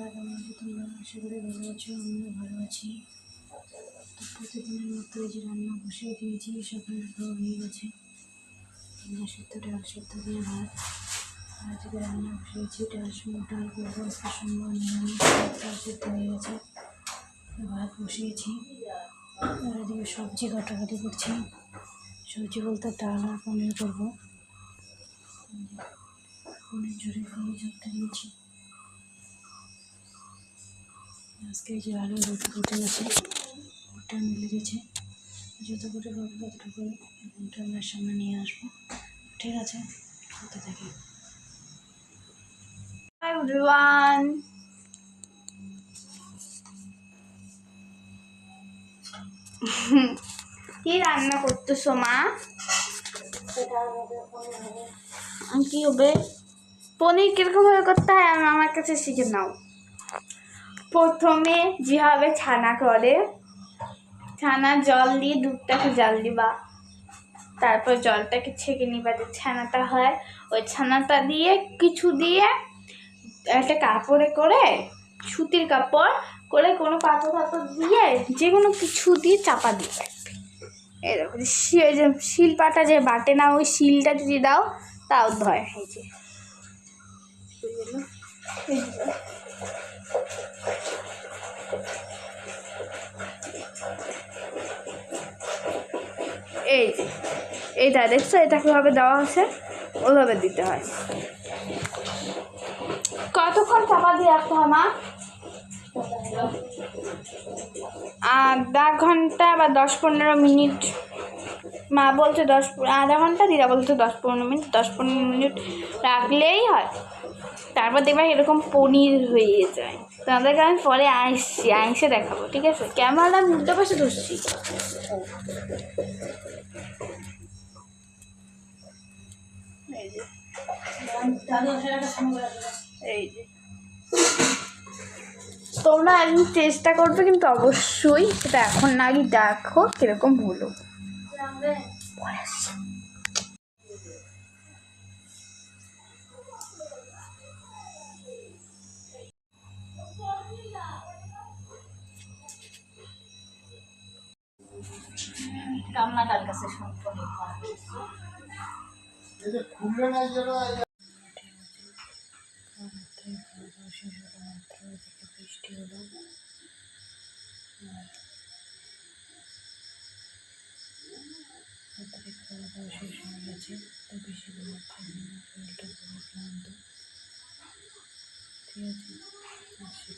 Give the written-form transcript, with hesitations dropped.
বন্ধুরা, কেমন আছো তোমরা? আশা করি ভালো আছো। আমিও ভালো আছি। তো প্রতিদিনের মতো এই যে রান্না বসিয়ে দিয়েছি। সকালের খাওয়া হয়ে গেছে। রান্না সেদ্ধ, ডাল সেদ্ধ দিয়ে ভাত। আর আজকে রান্না বসিয়েছি ডাল করবো। আজকে সোমবার নিরামিষ, ডাল সেদ্ধ হয়ে গেছে। ভাত বসিয়েছি। আর এদিকে সবজি কাটাকাটি করছি। সবজি বলতে ডাল আর পনির করবো। পনির ঝুড়ি দিয়ে ঝরতে দিয়েছি। আজকে এই যে আলু রুটি ফুটে গেছে, ওটা মিলে দিয়েছে। যত করে পাবো ততটা করে আপনার সামনে নিয়ে আসবো। ঠিক আছে, হতে থাকি। Hi everyone. কি রান্না করতেছো মা? কি হবে? পনির কিরকম ভাবে করতে হয় আমার কাছে শিখে নাও। প্রথমে যেভাবে ছানা করে, ছানা জল দিয়ে দুধটাকে জাল দিবা, তারপর জলটাকে ছেঁকে নিবা, যে ছানাটা হয় ওই ছানাটা দিয়ে কিছু দিয়ে একটা কাপড়ে করে, সুতির কাপড় করে কোনো পাথর ফাপড় দিয়ে যে কোনো কিছু দিয়ে চাপা দিয়ে রাখবে। এরকম যে শিলপাটা যে বাটে না, ওই শিলটা যদি দাও তাও ধয়। এই যে এইটা দেখছো, এটা কিভাবে দেওয়া আছে, ওইভাবে দিতে হয়। কতক্ষণ চাপা দিয়ে রাখতে হয় মা? আধা ঘন্টা বা 10-15 মিনিট। মা বলছে আধা ঘন্টা, দিদা বলছে 10-15 মিনিট। 10-15 মিনিট রাখলেই হয়। তারপর দেখবে এরকম পনির হয়ে যায়। তাদেরকে আমি পরে আইসে দেখাবো, ঠিক আছে? ক্যামেরাটা উল্টো পাশে ধরছি। এই যে তোমরা একদিন চেষ্টা করবে কিন্তু অবশ্যই, সেটা এখন না আগে দেখো কিরকম হলো। কামনাটার কাছে বৃষ্টি হলো। খাওয়া দাওয়া শেষ হয়ে গেছে। তো বেশি শরীরটা খুবই ক্লান্ত। ঠিক আছে,